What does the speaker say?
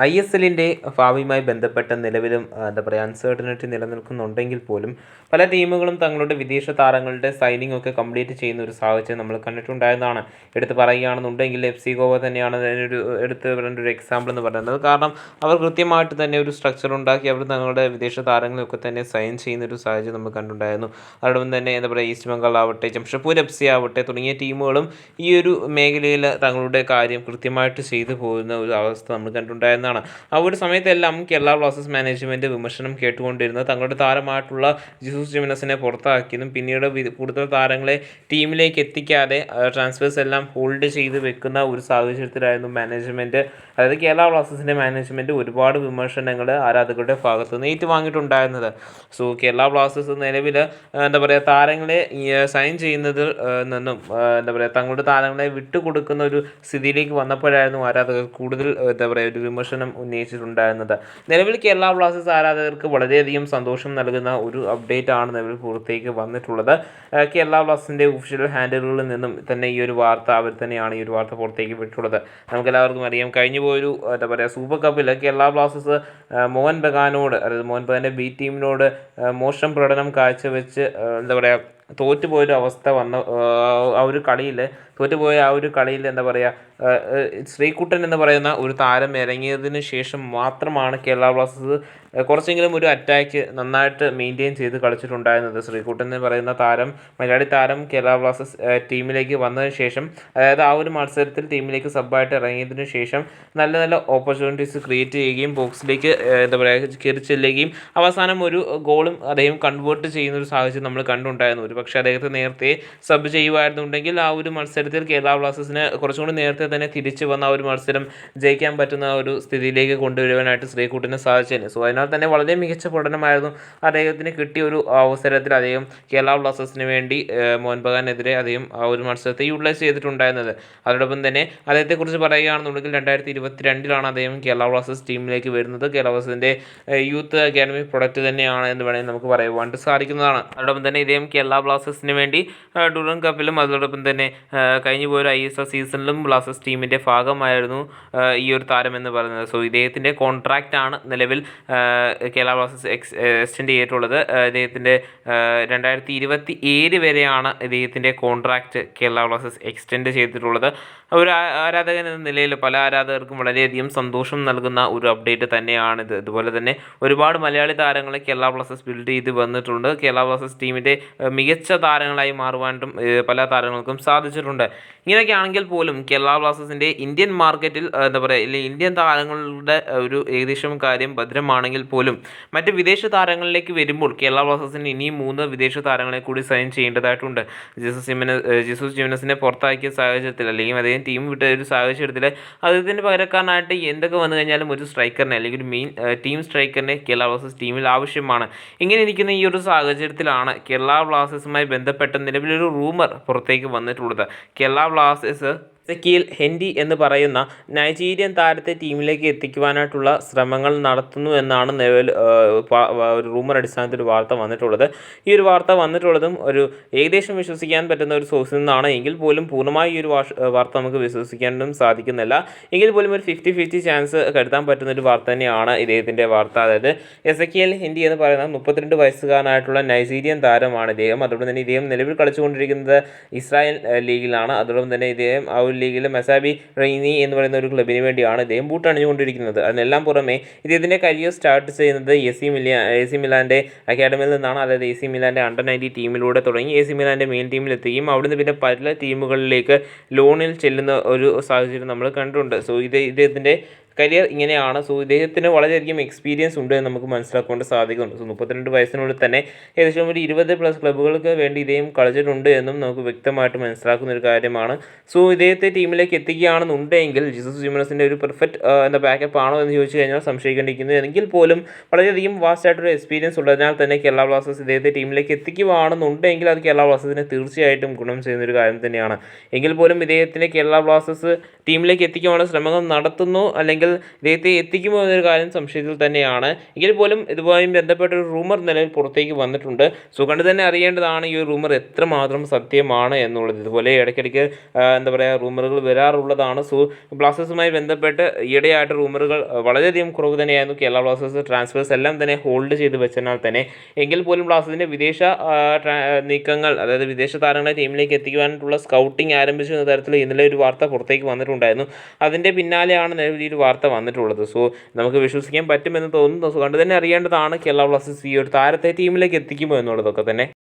ISLൻ്റെ ഭാവിയുമായി ബന്ധപ്പെട്ട നിലവിലും എന്താ പറയുക അൺസർട്ടനിറ്റി നിലനിൽക്കുന്നുണ്ടെങ്കിൽ പോലും പല ടീമുകളും തങ്ങളുടെ വിദേശ താരങ്ങളുടെ സൈനിങ് ഒക്കെ കംപ്ലീറ്റ് ചെയ്യുന്ന ഒരു സാഹചര്യം നമ്മൾ കണ്ടിട്ടുണ്ടായതാണ്. എടുത്ത് പറയുകയാണെന്നുണ്ടെങ്കിൽ FC ഗോവ തന്നെയാണ് അതിനൊരു എടുത്ത് പറയേണ്ട ഒരു എക്സാമ്പിൾ എന്ന് പറയുന്നത്. കാരണം അവർ കൃത്യമായിട്ട് തന്നെ ഒരു സ്ട്രക്ചർ ഉണ്ടാക്കി അവർ തങ്ങളുടെ വിദേശ താരങ്ങളെയൊക്കെ തന്നെ സൈൻ ചെയ്യുന്ന ഒരു സാഹചര്യം നമ്മൾ കണ്ടിട്ടുണ്ടായിരുന്നു. അതോടൊപ്പം തന്നെ എന്താ പറയുക ഈസ്റ്റ് ബംഗാൾ ആവട്ടെ, ജംഷഡ്പൂർ FC ആവട്ടെ തുടങ്ങിയ ടീമുകളും ഈ ഒരു മേഖലയിൽ തങ്ങളുടെ കാര്യം കൃത്യമായിട്ട് ചെയ്തു പോകുന്ന ഒരു അവസ്ഥ നമ്മൾ കണ്ടിട്ടുണ്ടായിരുന്നതാണ്. ആ ഒരു സമയത്തെല്ലാം കേരള ബ്ലാസ്റ്റേഴ്സ് മാനേജ്മെൻറ്റ് വിമർശനം കേട്ടുകൊണ്ടിരുന്നത് തങ്ങളുടെ താരമായിട്ടുള്ള ജിസൂസ് ജിമിനസിനെ പുറത്താക്കിയതും പിന്നീട് കൂടുതൽ താരങ്ങളെ ടീമിലേക്ക് എത്തിക്കാതെ ട്രാൻസ്ഫേഴ്സ് എല്ലാം ഹോൾഡ് ചെയ്ത് വെക്കുന്ന ഒരു സാഹചര്യത്തിലായിരുന്നു മാനേജ്മെൻറ്റ്, അതായത് കേരള ബ്ലാസ്റ്റേഴ്സിൻ്റെ മാനേജ്മെൻറ്റ് ഒരുപാട് വിമർശനങ്ങൾ ആരാധകരുടെ ഭാഗത്ത് നിന്ന് ഏറ്റുവാങ്ങിയിട്ടുണ്ടായിരുന്നത്. സോ കേരള ബ്ലാസ്റ്റേഴ്സ് നിലവിൽ എന്താ പറയുക താരങ്ങളെ സൈൻ ചെയ്യുന്നതിൽ നിന്നും എന്താ പറയുക തങ്ങളുടെ താരങ്ങളെ വിട്ടുകൊടുക്കുന്ന ഒരു സ്ഥിതിയിലേക്ക് വന്നപ്പോഴായിരുന്നു ആരാധകർ കൂടുതൽ എന്താ പറയുക ഒരു വിമർശനം ഉന്നയിച്ചിട്ടുണ്ടായിരുന്നത്. നിലവിൽ കേരള ബ്ലാസ്റ്റേഴ്സ് ആരാധകർക്ക് വളരെയധികം സന്തോഷം നൽകുന്ന ഒരു അപ്ഡേറ്റ് ആണ് നിലവിൽ പുറത്തേക്ക് വന്നിട്ടുള്ളത്. കേരള ബ്ലാസ്റ്റേഴ്സിൻ്റെ ഒഫീഷ്യൽ ഹാൻഡിലുകളിൽ നിന്നും തന്നെ ഈ ഒരു വാർത്ത അവർ തന്നെയാണ് ഈ ഒരു വാർത്ത പുറത്തേക്ക് വിട്ടുള്ളത്. നമുക്കെല്ലാവർക്കും അറിയാം കഴിഞ്ഞു പോയൊരു എന്താ പറയുക സൂപ്പർ കപ്പിൽ കേരള ബ്ലാസ്റ്റേഴ്സ് മോഹൻ ബഗാനോട്, അതായത് മോഹൻ ബഗാൻ്റെ B ടീമിനോട് മോശം പ്രകടനം കാഴ്ചവെച്ച് എന്താ പറയുക തോറ്റുപോയൊരു അവസ്ഥ വന്ന ആ ഒരു കളിയിൽ എന്താ പറയുക ശ്രീകുട്ടൻ എന്ന് പറയുന്ന ഒരു താരം ഇറങ്ങിയതിന് ശേഷം മാത്രമാണ് കേരള ബ്ലാസ്റ്റേഴ്സ് കുറച്ചെങ്കിലും ഒരു അറ്റാക്ക് നന്നായിട്ട് മെയിൻറ്റെയിൻ ചെയ്ത് കളിച്ചിട്ടുണ്ടായിരുന്നത്. ശ്രീകുട്ടൻ എന്ന് പറയുന്ന താരം, മലയാളി താരം കേരള ബ്ലാസ്റ്റേഴ്സ് ടീമിലേക്ക് വന്നതിന് ശേഷം, അതായത് ആ ഒരു മത്സരത്തിൽ ടീമിലേക്ക് സബ്ബായിട്ട് ഇറങ്ങിയതിന് ശേഷം നല്ല നല്ല ഓപ്പർച്യൂണിറ്റീസ് ക്രിയേറ്റ് ചെയ്യുകയും ബോക്സിലേക്ക് എന്താ പറയുക കയറി ചെല്ലുകയും അവസാനം ഒരു ഗോളും അദ്ദേഹം കൺവേർട്ട് ചെയ്യുന്ന ഒരു സാഹചര്യം നമ്മൾ കണ്ടുണ്ടായിരുന്നു. ഒരു പക്ഷേ അദ്ദേഹത്തെ നേരത്തെ സബ് ചെയ്യുമായിരുന്നുണ്ടെങ്കിൽ ആ ഒരു മത്സരത്തിൽ കേരള ബ്ലാസ്റ്റേഴ്സിന് കുറച്ചും കൂടി നേരത്തെ തന്നെ തിരിച്ചു വന്ന ആ ഒരു മത്സരം ജയിക്കാൻ പറ്റുന്ന ഒരു സ്ഥിതിയിലേക്ക് കൊണ്ടുവരുവാനായിട്ട് ശ്രീകുട്ടന് സാധിച്ചേനെ. സോ അതിനാൽ തന്നെ വളരെ മികച്ച പഠനമായിരുന്നു അദ്ദേഹത്തിന് കിട്ടിയ ഒരു അവസരത്തിൽ അദ്ദേഹം കേരള ബ്ലാസ്റ്റേഴ്സിന് വേണ്ടി മോഹൻ ബഗാനെതിരെ അദ്ദേഹം ആ ഒരു മത്സരത്തെ യൂട്ടിലൈസ് ചെയ്തിട്ടുണ്ടായിരുന്നത്. അതോടൊപ്പം തന്നെ അദ്ദേഹത്തെക്കുറിച്ച് പറയുകയാണെന്നുണ്ടെങ്കിൽ 2022 അദ്ദേഹം കേരള ബ്ലാസ്റ്റേഴ്സ് ടീമിലേക്ക് വരുന്നത്. കേരള ബ്ലാസ്റ്റേഴ്സിൻ്റെ യൂത്ത് അക്കാഡമി പ്രൊഡക്റ്റ് തന്നെയാണ് എന്ന് വേണമെങ്കിൽ നമുക്ക് പറയുവാനായിട്ട് സാധിക്കുന്നതാണ്. അതോടൊപ്പം തന്നെ ഇദ്ദേഹം കേരള ബ്ലാസ്റ്റേഴ്സിന് വേണ്ടി ഡ്യൂറൻ കപ്പിലും അതോടൊപ്പം തന്നെ കഴിഞ്ഞു പോയൊരു ISL സീസണിലും ബ്ലാസ്റ്റേഴ്സ് ടീമിൻ്റെ ഭാഗമായിരുന്നു ഈ ഒരു താരം എന്ന് പറയുന്നത്. സോ ഇദ്ദേഹത്തിൻ്റെ കോൺട്രാക്റ്റാണ് നിലവിൽ കേരള ബ്ലാസ്റ്റേഴ്സ് എക്സ്റ്റെൻഡ് ചെയ്തിട്ടുള്ളത്. ഇദ്ദേഹത്തിൻ്റെ 2027 വരെയാണ് ഇദ്ദേഹത്തിൻ്റെ കോൺട്രാക്റ്റ് കേരള ബ്ലാസ്റ്റേഴ്സ് എക്സ്റ്റെൻഡ് ചെയ്തിട്ടുള്ളത്. ഒരു ആരാധകൻ എന്ന നിലയിൽ പല ആരാധകർക്കും വളരെയധികം സന്തോഷം നൽകുന്ന ഒരു അപ്ഡേറ്റ് തന്നെയാണിത്. അതുപോലെ തന്നെ ഒരുപാട് മലയാളി താരങ്ങളെ കേരള ബ്ലാസ്റ്റേഴ്സ് ബിൽഡ് ചെയ്ത് വന്നിട്ടുണ്ട്. കേരള ബ്ലാസ്റ്റേഴ്സ് ടീമിൻ്റെ മികച്ച താരങ്ങളായി മാറുവാനും പല താരങ്ങൾക്കും സാധിച്ചിട്ടുണ്ട്. ഇങ്ങനെയൊക്കെ ആണെങ്കിൽ പോലും കേരള ബ്ലാസ്റ്റേഴ്സിൻ്റെ ഇന്ത്യൻ മാർക്കറ്റിൽ എന്താ പറയുക അല്ലെങ്കിൽ ഇന്ത്യൻ താരങ്ങളുടെ ഒരു ഏകദേശം കാര്യം ഭദ്രമാണെങ്കിൽ പോലും മറ്റ് വിദേശ താരങ്ങളിലേക്ക് വരുമ്പോൾ കേരള ബ്ലാസ്റ്റേഴ്സിന് ഇനിയും 3 വിദേശ താരങ്ങളെ കൂടി സൈൻ ചെയ്യേണ്ടതായിട്ടുണ്ട്. ജിസൂസ് ജിമിനസിനെ പുറത്താക്കിയ സാഹചര്യത്തിൽ അല്ലെങ്കിൽ അദ്ദേഹം ടീം വിട്ട ഒരു സാഹചര്യത്തിൽ അദ്ദേഹത്തിൻ്റെ പകരക്കാരനായിട്ട് എന്തൊക്കെ വന്നു കഴിഞ്ഞാലും ഒരു സ്ട്രൈക്കറിനെ അല്ലെങ്കിൽ ഒരു മെയിൻ ടീം സ്ട്രൈക്കറിനെ കേരള ബ്ലാസ്റ്റേഴ്സ് ടീമിൽ ആവശ്യമാണ്. ഇങ്ങനെ ഇരിക്കുന്ന ഈ ഒരു സാഹചര്യത്തിലാണ് കേരള ബ്ലാസ്റ്റേഴ്സുമായി ബന്ധപ്പെട്ട നിലവിലൊരു റൂമർ പുറത്തേക്ക് വന്നിട്ടുള്ളത്. കേരള ബ്ലാസ്റ്റേഴ്സ് എസക്കിയേൽ ഹെൻഡി എന്ന് പറയുന്ന നൈജീരിയൻ താരത്തെ ടീമിലേക്ക് എത്തിക്കുവാനായിട്ടുള്ള ശ്രമങ്ങൾ നടത്തുന്നു എന്നാണ് നിലവിൽ ഒരു റൂമർ അടിസ്ഥാനത്തിൽ ഒരു വാർത്ത വന്നിട്ടുള്ളത്. ഈ ഒരു വാർത്ത വന്നിട്ടുള്ളതും ഒരു ഏകദേശം വിശ്വസിക്കാൻ പറ്റുന്ന ഒരു സോഴ്സിൽ നിന്നാണ്. എങ്കിൽ പോലും പൂർണ്ണമായി ഈ ഒരു വാർത്ത നമുക്ക് വിശ്വസിക്കാനും സാധിക്കുന്നില്ല. എങ്കിൽ പോലും ഒരു 50-50 ചാൻസ് കരുതാൻ പറ്റുന്ന ഒരു വാർത്ത തന്നെയാണ് ഇദ്ദേഹത്തിൻ്റെ വാർത്ത. അതായത് എസക്കിയേൽ ഹെൻഡി എന്ന് പറയുന്ന 32 വയസ്സുകാരനായിട്ടുള്ള നൈജീരിയൻ താരമാണ് ഇദ്ദേഹം. അതോടൊപ്പം തന്നെ ഇദ്ദേഹം നിലവിൽ കളിച്ചുകൊണ്ടിരിക്കുന്നത് ഇസ്രായേൽ ലീഗിലാണ്. അതോടൊപ്പം തന്നെ ഇദ്ദേഹം ആ ഒരു ലീഗിൽ മെസാബി റെയ്നി എന്ന് പറയുന്ന ഒരു ക്ലബിന് വേണ്ടിയാണ് ഇദ്ദേഹം ബൂട്ട് അണിഞ്ഞുകൊണ്ടിരിക്കുന്നത്. അതിനെല്ലാം പുറമെ ഇദ്ദേഹത്തിൻ്റെ കരിയർ സ്റ്റാർട്ട് ചെയ്യുന്നത് AC മിലാൻ്റെ അക്കാഡമിയിൽ നിന്നാണ്. അതായത് AC മിലാൻ്റെ അണ്ടർ-19 ടീമിലൂടെ തുടങ്ങി AC മിലാൻ്റെ മെയിൻ ടീമിലെത്തുകയും അവിടുന്ന് പിന്നെ പല ടീമുകളിലേക്ക് ലോണിൽ ചെല്ലുന്ന ഒരു സാഹചര്യം നമ്മൾ കണ്ടിട്ടുണ്ട്. സോ ഇദ്ദേഹത്തിൻ്റെ കരിയർ ഇങ്ങനെയാണ്. സോ ഇദ്ദേഹത്തിന് വളരെയധികം എക്സ്പീരിയൻസ് ഉണ്ട് എന്ന് നമുക്ക് മനസ്സിലാക്കൊണ്ട് സാധിക്കുന്നുണ്ട്. സോ 32 വയസ്സിനുള്ളിൽ തന്നെ ഏകദേശം ഒരു 20+ ക്ലബ്ബുകൾക്ക് വേണ്ടി ഇദ്ദേഹം കളിച്ചിട്ടുണ്ട് എന്നും നമുക്ക് വ്യക്തമായിട്ട് മനസ്സിലാക്കുന്ന ഒരു കാര്യമാണ്. സോ ഇദ്ദേഹത്തെ ടീമിലേക്ക് എത്തിക്കുകയാണെന്നുണ്ടെങ്കിൽ ജിസൂസ് ജിമിനസിൻ്റെ ഒരു പെർഫെക്റ്റ് ബാക്കപ്പ് ആണോ എന്ന് ചോദിച്ചു കഴിഞ്ഞാൽ സംശയിക്കേണ്ടിയിരിക്കുന്നു. എങ്കിൽ പോലും വളരെയധികം വാസ്റ്റായിട്ടൊരു എക്സ്പീരിയൻസ് ഉള്ളതിനാൽ തന്നെ കേരള ബ്ലാസ്റ്റേഴ്സ് ഇദ്ദേഹത്തെ ടീമിലേക്ക് എത്തിക്കുകയാണെന്നുണ്ടെങ്കിൽ അത് കേരള ബ്ലാസ്റ്റേഴ്സിന് തീർച്ചയായിട്ടും ഗുണം ചെയ്യുന്നൊരു കാര്യം തന്നെയാണ്. എങ്കിൽ പോലും ഇദ്ദേഹത്തിൻ്റെ കേരള ബ്ലാസ്റ്റേഴ്സ് ടീമിലേക്ക് എത്തിക്കാനുള്ള ശ്രമങ്ങൾ നടത്തുന്നു അല്ലെങ്കിൽ ഇദ്ദേഹത്തെ എത്തിക്കുമോ എന്നൊരു കാര്യം സംശയത്തിൽ തന്നെയാണ്. എങ്കിൽ പോലും ഇതുമായി ബന്ധപ്പെട്ട ഒരു റൂമർ നിലവിൽ പുറത്തേക്ക് വന്നിട്ടുണ്ട്. സോ കണ്ട് തന്നെ അറിയേണ്ടതാണ് ഈ ഒരു റൂമർ എത്രമാത്രം സത്യമാണ് എന്നുള്ളത്. ഇതുപോലെ ഇടയ്ക്കിടയ്ക്ക് എന്താ പറയുക റൂമറുകൾ വരാറുള്ളതാണ്. സോ ബ്ലാസ്റ്റേഴ്സുമായി ബന്ധപ്പെട്ട് ഈയിടെയായിട്ട് റൂമറുകൾ വളരെയധികം കുറവ് തന്നെയായിരുന്നു. കേരള ബ്ലാസ്റ്റേഴ്സ് ട്രാൻസ്ഫേഴ്സ് എല്ലാം തന്നെ ഹോൾഡ് ചെയ്ത് വെച്ചതിനാൽ തന്നെ എങ്കിൽ പോലും ബ്ലാസ്റ്റേഴ്സിൻ്റെ വിദേശ നീക്കങ്ങൾ, അതായത് വിദേശ താരങ്ങളെ ടീമിലേക്ക് എത്തിക്കുവാനായിട്ടുള്ള സ്കൗട്ടിംഗ് ആരംഭിച്ചു എന്ന തരത്തിൽ ഇന്നലെ ഒരു വാർത്ത പുറത്തേക്ക് വന്നിട്ടുണ്ടായിരുന്നു. അതിൻ്റെ പിന്നാലെയാണ് നിലവിൽ ഈ ഒരു വാർത്ത വന്നിട്ടുള്ളത്. സോ നമുക്ക് വിശ്വസിക്കാൻ പറ്റുമെന്ന് തോന്നുന്നു. സോ കണ്ട് തന്നെ അറിയേണ്ടതാണ് കേരള ബ്ലാസ്റ്റേഴ്സ് ഈ ഒരു താരത്തെ ടീമിലേക്ക് എത്തിക്കുമോ എന്നുള്ളതൊക്കെ തന്നെ.